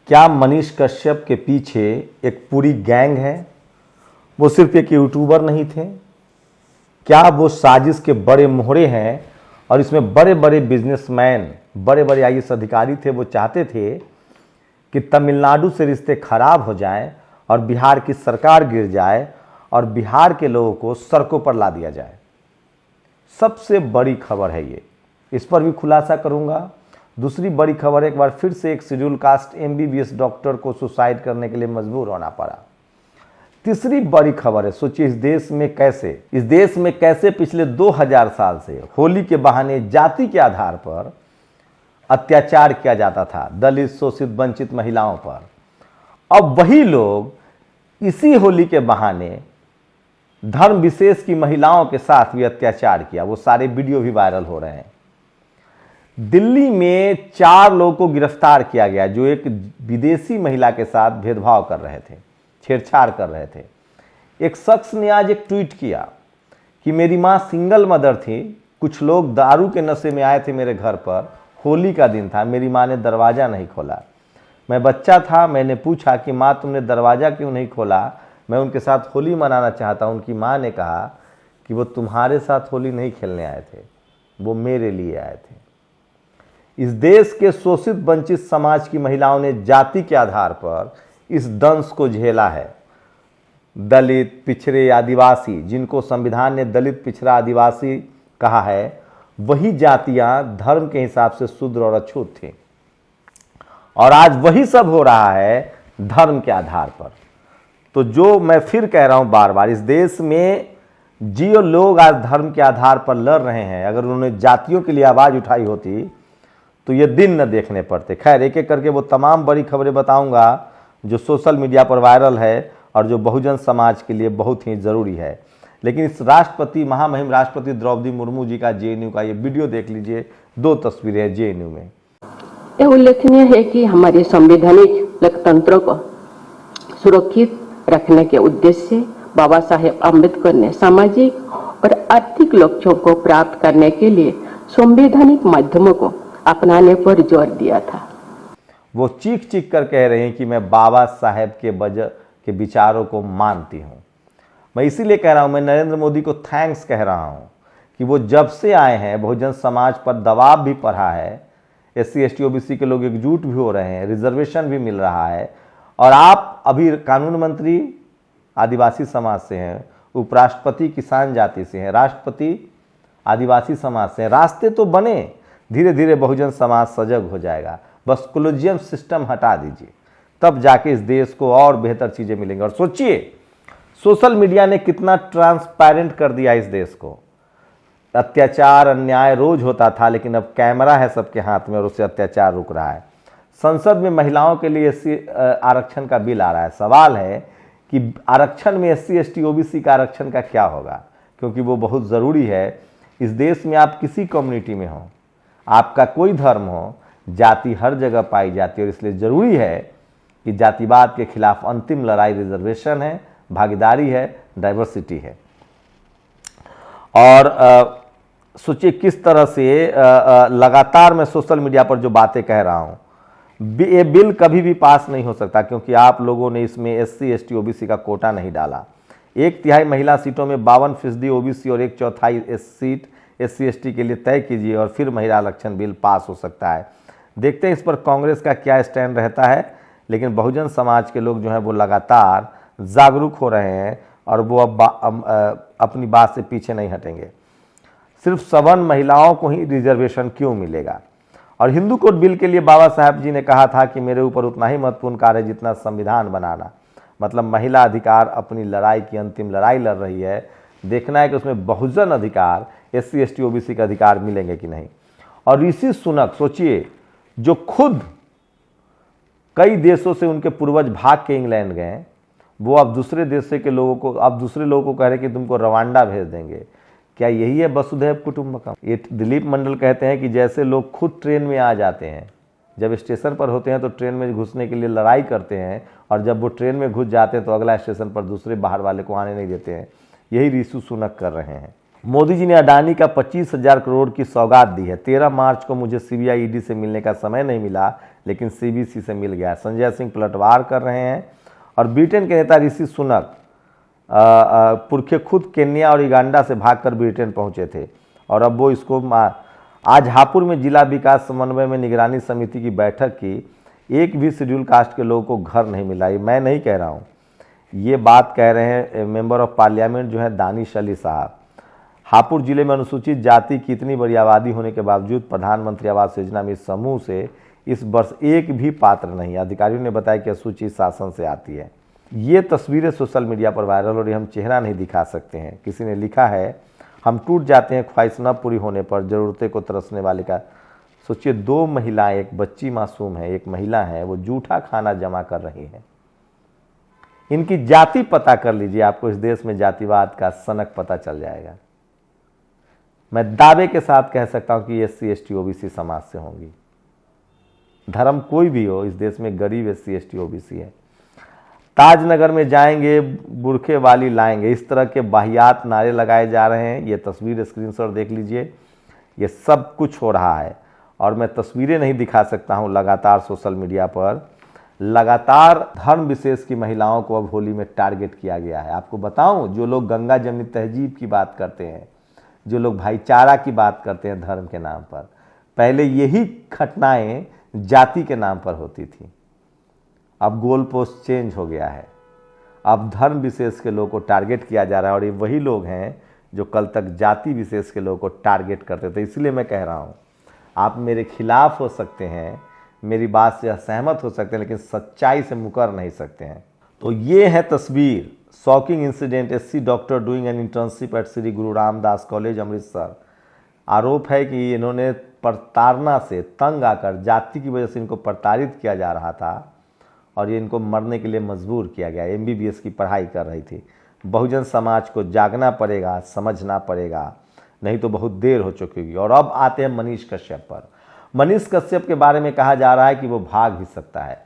क्या मनीष कश्यप के पीछे एक पूरी गैंग है? वो सिर्फ एक यूट्यूबर नहीं थे? क्या वो साजिश के बड़े मोहरे हैं और इसमें बड़े बड़े बिजनेसमैन, बड़े बड़े आईएएस अधिकारी थे? वो चाहते थे कि तमिलनाडु से रिश्ते खराब हो जाएं और बिहार की सरकार गिर जाए और बिहार के लोगों को सड़कों पर ला दिया जाए। सबसे बड़ी खबर है ये, इस पर भी खुलासा करूंगा। दूसरी बड़ी खबर, एक बार फिर से एक शेड्यूल कास्ट एमबीबीएस डॉक्टर को सुसाइड करने के लिए मजबूर होना पड़ा। तीसरी बड़ी खबर है, सोचिए इस देश में कैसे पिछले 2000 साल से होली के बहाने जाति के आधार पर अत्याचार किया जाता था दलित, शोषित, वंचित महिलाओं पर। अब वही लोग इसी होली के बहाने धर्म विशेष की महिलाओं के साथ भी अत्याचार किया। वो सारे वीडियो भी वायरल हो रहे हैं। दिल्ली में 4 लोगों को गिरफ्तार किया गया जो एक विदेशी महिला के साथ भेदभाव कर रहे थे, छेड़छाड़ कर रहे थे। एक शख्स ने आज एक ट्वीट किया कि मेरी माँ सिंगल मदर थी, कुछ लोग दारू के नशे में आए थे मेरे घर पर, होली का दिन था, मेरी माँ ने दरवाज़ा नहीं खोला। मैं बच्चा था, मैंने पूछा कि माँ तुमने दरवाज़ा क्यों नहीं खोला, मैं उनके साथ होली मनाना चाहता हूँ। उनकी माँ ने कहा कि वो तुम्हारे साथ होली नहीं खेलने आए थे, वो मेरे लिए आए थे। इस देश के शोषित वंचित समाज की महिलाओं ने जाति के आधार पर इस दंश को झेला है। दलित, पिछड़े, आदिवासी, जिनको संविधान ने दलित, पिछड़ा, आदिवासी कहा है, वही जातियां धर्म के हिसाब से शूद्र और अछूत थी। और आज वही सब हो रहा है धर्म के आधार पर। तो जो मैं फिर कह रहा हूं बार बार, इस देश में जो लोग आज धर्म के आधार पर लड़ रहे हैं, अगर उन्होंने जातियों के लिए आवाज उठाई होती तो ये दिन न देखने पड़ते। खैर, एक एक करके वो तमाम बड़ी खबरें बताऊंगा जो सोशल मीडिया पर वायरल है और जो बहुजन समाज के लिए बहुत ही ज़रूरी है। लेकिन इस राष्ट्रपति, महामहिम राष्ट्रपति द्रौपदी मुर्मू जी का जेएनयू का ये वीडियो देख लीजिए। 2 तस्वीरें हैं जेएनयू में। यह उल्लेखनीय है कि हमारे संवैधानिक लोकतंत्र को सुरक्षित रखने के उद्देश्य से बाबा साहेब अम्बेडकर ने सामाजिक और आर्थिक लक्ष्यों को प्राप्त करने के लिए संवैधानिक माध्यमों को अपनाने पर जोर दिया था। वो चीख चीख कर कह रहे हैं कि मैं बाबा साहेब के विचारों को मानती हूँ। मैं इसीलिए कह रहा हूँ, मैं नरेंद्र मोदी को थैंक्स कह रहा हूँ कि वो जब से आए हैं बहुजन समाज पर दबाव भी पड़ा है, SC ST OBC के लोग एकजुट भी हो रहे हैं, रिजर्वेशन भी मिल रहा है। और आप अभी कानून मंत्री आदिवासी समाज से हैं, उपराष्ट्रपति किसान जाति से हैं, राष्ट्रपति आदिवासी समाज से हैं। रास्ते तो बने, धीरे धीरे बहुजन समाज सजग हो जाएगा। बस कोलोजियम सिस्टम हटा दीजिए, तब जाके इस देश को और बेहतर चीज़ें मिलेंगी। और सोचिए, सोशल मीडिया ने कितना ट्रांसपेरेंट कर दिया इस देश को। अत्याचार, अन्याय रोज होता था, लेकिन अब कैमरा है सबके हाथ में और उससे अत्याचार रुक रहा है। संसद में महिलाओं के लिए SC आरक्षण का बिल आ रहा है। सवाल है कि आरक्षण में SC ST OBC का आरक्षण का क्या होगा, क्योंकि वो बहुत ज़रूरी है। इस देश में आप किसी कम्युनिटी में हो, आपका कोई धर्म हो, जाति हर जगह पाई जाती है। और इसलिए ज़रूरी है कि जातिवाद के खिलाफ अंतिम लड़ाई रिजर्वेशन है, भागीदारी है, डाइवर्सिटी है। और सोचिए किस तरह से लगातार मैं सोशल मीडिया पर जो बातें कह रहा हूँ, ये बिल कभी भी पास नहीं हो सकता क्योंकि आप लोगों ने इसमें SC ST OBC का कोटा नहीं डाला। 1/3 महिला सीटों में 52% OBC और 1/4 सीट SC ST के लिए तय कीजिए और फिर महिला आरक्षण बिल पास हो सकता है। देखते हैं इस पर कांग्रेस का क्या स्टैंड रहता है। लेकिन बहुजन समाज के लोग जो हैं वो लगातार जागरूक हो रहे हैं और वो अब अपनी बात से पीछे नहीं हटेंगे। सिर्फ सवर्ण महिलाओं को ही रिजर्वेशन क्यों मिलेगा? और हिंदू कोड बिल के लिए बाबा साहब जी ने कहा था कि मेरे ऊपर उतना ही महत्वपूर्ण कार्य है जितना संविधान बनाना। मतलब महिला अधिकार अपनी लड़ाई की अंतिम लड़ाई लड़ रही है। देखना है कि उसमें बहुजन अधिकार, SC ST OBC का अधिकार मिलेंगे कि नहीं। और ऋषि सुनक, सोचिए, जो खुद कई देशों से उनके पूर्वज भाग के इंग्लैंड गए, वो अब दूसरे देश के लोगों को, अब दूसरे लोगों को कह रहे कि तुमको रवांडा भेज देंगे। क्या यही है वसुधैव कुटुंबकम? ये दिलीप मंडल कहते हैं कि जैसे लोग खुद ट्रेन में आ जाते हैं, जब स्टेशन पर होते हैं तो ट्रेन में घुसने के लिए लड़ाई करते हैं, और जब वो ट्रेन में घुस जाते हैं तो अगला स्टेशन पर दूसरे बाहर वाले को आने नहीं देते हैं। यही ऋषि सुनक कर रहे हैं। मोदी जी ने अडानी का 25,000 करोड़ की सौगात दी है। 13 मार्च को मुझे सीबीआई ईडी से मिलने का समय नहीं मिला, लेकिन सीबीसी से मिल गया। संजय सिंह पलटवार कर रहे हैं। और ब्रिटेन के नेता ऋषि सुनक पुरखे खुद केन्या और युगांडा से भागकर ब्रिटेन पहुंचे थे, और अब वो इसको आज हापुड़ में जिला विकास समन्वय में निगरानी समिति की बैठक की। एक भी शेड्यूल कास्ट के लोगों को घर नहीं मिला। मैं नहीं कह रहा हूँ, ये बात कह रहे हैं मेंबर ऑफ पार्लियामेंट जो है दानिश अली साहब। हापुड़ जिले में अनुसूचित जाति की इतनी बड़ी आबादी होने के बावजूद प्रधानमंत्री आवास योजना में इस समूह से इस वर्ष एक भी पात्र नहीं। अधिकारियों ने बताया कि सूची शासन से आती है। ये तस्वीरें सोशल मीडिया पर वायरल हो रही, हम चेहरा नहीं दिखा सकते हैं। किसी ने लिखा है, हम टूट जाते हैं ख्वाहिश न पूरी होने पर, ज़रूरतें को तरसने वाले का। सोचिए, 2 महिलाएं, एक बच्ची मासूम है, एक महिला है, वो जूठा खाना जमा कर रही है। इनकी जाति पता कर लीजिए, आपको इस देश में जातिवाद का सनक पता चल जाएगा। मैं दावे के साथ कह सकता हूं कि SC ST OBC समाज से होंगी। धर्म कोई भी हो, इस देश में गरीब SC ST OBC है। ताजनगर में जाएंगे बुरखे वाली लाएंगे, इस तरह के वाहियात नारे लगाए जा रहे हैं। ये तस्वीर स्क्रीनशॉट देख लीजिए, ये सब कुछ हो रहा है। और मैं तस्वीरें नहीं दिखा सकता हूं, लगातार सोशल मीडिया पर लगातार धर्म विशेष की महिलाओं को अब होली में टारगेट किया गया है। आपको बताऊं, जो लोग गंगा जमनी तहजीब की बात करते हैं, जो लोग भाईचारा की बात करते हैं धर्म के नाम पर, पहले यही घटनाएं जाति के नाम पर होती थी। अब गोल पोस्ट चेंज हो गया है। अब धर्म विशेष के लोगों को टारगेट किया जा रहा है, और ये वही लोग हैं जो कल तक जाति विशेष के लोगों को टारगेट करते थे। इसलिए मैं कह रहा हूँ, आप मेरे खिलाफ हो सकते हैं, मेरी बात से असहमत हो सकते हैं, लेकिन सच्चाई से मुकर नहीं सकते हैं। तो ये है तस्वीर, shocking incident, SC doctor doing an internship at Shri Guru Ramdas college Amritsar. आरोप है कि इन्होंने प्रताड़ना से तंग आकर, जाति की वजह से इनको प्रताड़ित किया जा रहा था और ये इनको मरने के लिए मजबूर किया गया। MBBS की पढ़ाई कर रही थी। बहुजन समाज को जागना पड़ेगा, समझना पड़ेगा, नहीं तो बहुत देर हो चुकी होगी। और अब आते हैं मनीष कश्यप पर। मनीष कश्यप के बारे में कहा जा रहा है कि वो भाग भी सकता है,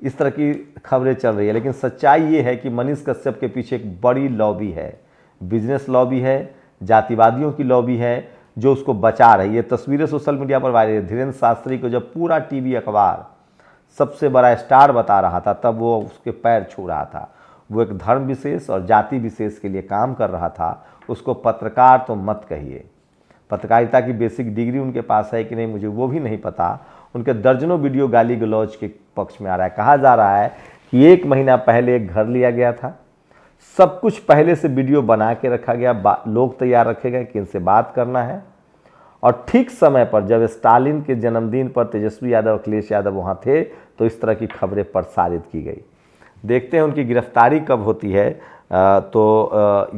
इस तरह की खबरें चल रही है। लेकिन सच्चाई ये है कि मनीष कश्यप के पीछे एक बड़ी लॉबी है, बिजनेस लॉबी है, जातिवादियों की लॉबी है, जो उसको बचा रही है। तस्वीरें सोशल मीडिया पर वायरल है। धीरेन्द्र शास्त्री को जब पूरा TV अखबार सबसे बड़ा स्टार बता रहा था, तब वो उसके पैर छू रहा था। वो एक धर्म विशेष और जाति विशेष के लिए काम कर रहा था। उसको पत्रकार तो मत कहिए, पत्रकारिता की बेसिक डिग्री उनके पास है कि नहीं मुझे वो भी नहीं पता। उनके दर्जनों वीडियो गाली गलौज के पक्ष में आ रहा है। कहा जा रहा है कि 1 महीना पहले एक घर लिया गया था, सब कुछ पहले से वीडियो बना के रखा गया, लोग तैयार रखे गए कि इनसे बात करना है। और ठीक समय पर जब स्टालिन के जन्मदिन पर तेजस्वी यादव, अखिलेश यादव वहाँ थे, तो इस तरह की खबरें प्रसारित की गई। देखते हैं उनकी गिरफ्तारी कब होती है।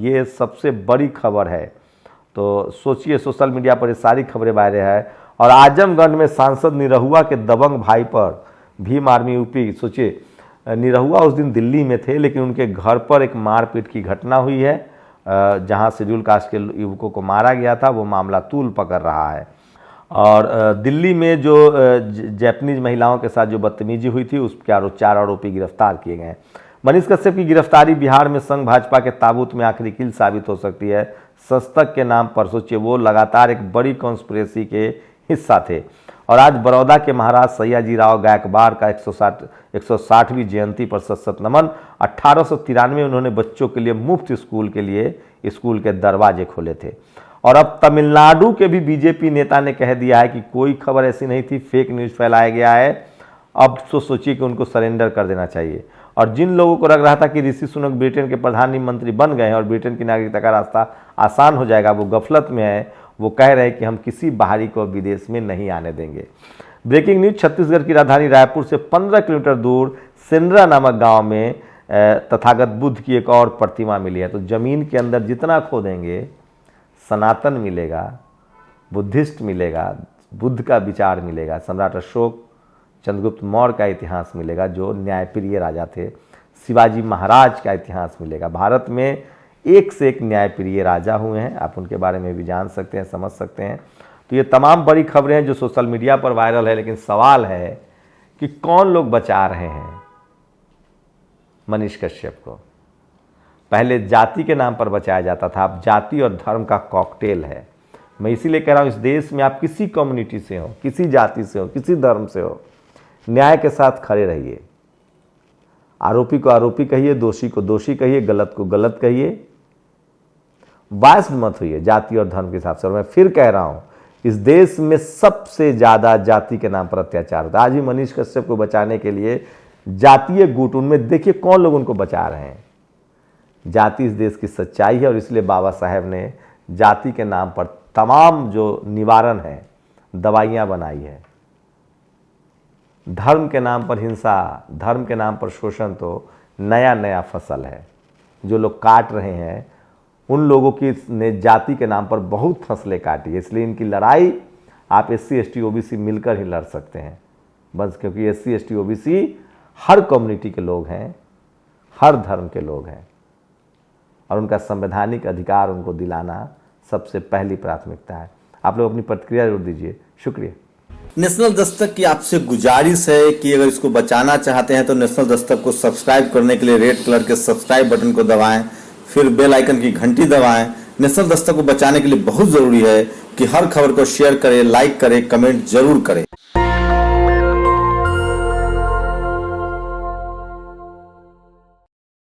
ये सबसे बड़ी खबर है। तो सोचिए, सोशल मीडिया पर ये सारी खबरें वायरल है। और आजमगढ़ में सांसद निरहुआ के दबंग भाई पर भीम आर्मी यूपी। सोचिए, निरहुआ उस दिन दिल्ली में थे, लेकिन उनके घर पर एक मारपीट की घटना हुई है, जहां शेड्यूल कास्ट के युवकों को मारा गया था। वो मामला तूल पकड़ रहा है। और दिल्ली में जो जापानीज महिलाओं के साथ जो बदतमीजी हुई थी, उसके 4 आरोपी गिरफ्तार किए गए हैं। मनीष कश्यप की गिरफ्तारी बिहार में संघ भाजपा के ताबूत में आखिरी कील साबित हो सकती है। सस्तक के नाम पर सोचिए, वो लगातार एक बड़ी कॉन्स्पिरेसी के हिस्सा थे। और आज बड़ौदा के महाराज सयाजी राव गायकवाड़ का 160वीं जयंती पर सत नमन। 1893 उन्होंने बच्चों के लिए मुफ्त स्कूल के लिए स्कूल के दरवाजे खोले थे। और अब तमिलनाडु के भी बीजेपी नेता ने कह दिया है कि कोई खबर ऐसी नहीं थी, फेक न्यूज़ फैलाया गया है। अब तो सोचिए कि उनको सरेंडर कर देना चाहिए। और जिन लोगों को लग रहा था कि ऋषि सुनक ब्रिटेन के प्रधानमंत्री बन गए हैं और ब्रिटेन की नागरिकता का रास्ता आसान हो जाएगा, वो गफलत में है। वो कह रहे हैं कि हम किसी बाहरी को विदेश में नहीं आने देंगे। ब्रेकिंग न्यूज, छत्तीसगढ़ की राजधानी रायपुर से 15 किलोमीटर दूर सेंड्रा नामक गांव में तथागत बुद्ध की एक और प्रतिमा मिली है। तो जमीन के अंदर जितना खोदेंगे सनातन मिलेगा, बुद्धिस्ट मिलेगा, बुद्ध का विचार मिलेगा, सम्राट अशोक, चंद्रगुप्त मौर्य का इतिहास मिलेगा जो न्यायप्रिय राजा थे, शिवाजी महाराज का इतिहास मिलेगा। भारत में एक से एक न्यायप्रिय राजा हुए हैं, आप उनके बारे में भी जान सकते हैं, समझ सकते हैं। तो ये तमाम बड़ी खबरें हैं जो सोशल मीडिया पर वायरल है। लेकिन सवाल है कि कौन लोग बचा रहे हैं मनीष कश्यप को। पहले जाति के नाम पर बचाया जाता था, अब जाति और धर्म का कॉकटेल है। मैं इसीलिए कह रहा हूँ, इस देश में आप किसी कम्युनिटी से हो, किसी जाति से हो, किसी धर्म से हो, न्याय के साथ खड़े रहिए। आरोपी को आरोपी कहिए, दोषी को दोषी कहिए, गलत को गलत कहिए। बायस्ड मत होइए जाति और धर्म के हिसाब से। और मैं फिर कह रहा हूं, इस देश में सबसे ज्यादा जाति के नाम पर अत्याचार होता है। आज ही मनीष कश्यप को बचाने के लिए जातीय गुट, उनमें देखिए कौन लोग उनको बचा रहे हैं। जाति इस देश की सच्चाई है और इसलिए बाबा साहेब ने जाति के नाम पर तमाम जो निवारण है, दवाइयां बनाई है। धर्म के नाम पर हिंसा, धर्म के नाम पर शोषण तो नया नया फसल है। जो लोग काट रहे हैं उन लोगों की ने जाति के नाम पर बहुत फसलें काटी है। इसलिए इनकी लड़ाई आप SC ST OBC मिलकर ही लड़ सकते हैं बस, क्योंकि SC ST OBC हर कम्युनिटी के लोग हैं, हर धर्म के लोग हैं और उनका संवैधानिक अधिकार उनको दिलाना सबसे पहली प्राथमिकता है। आप लोग अपनी प्रतिक्रिया जरूर दीजिए। शुक्रिया। नेशनल दस्तक की आपसे गुजारिश है कि अगर इसको बचाना चाहते हैं तो नेशनल दस्तक को सब्सक्राइब करने के लिए रेड कलर के सब्सक्राइब बटन को दबाएं, फिर बेल आइकन की घंटी दबाएं। नेशनल दस्तक को बचाने के लिए बहुत जरूरी है कि हर खबर को शेयर करें, लाइक करें, कमेंट जरूर करें।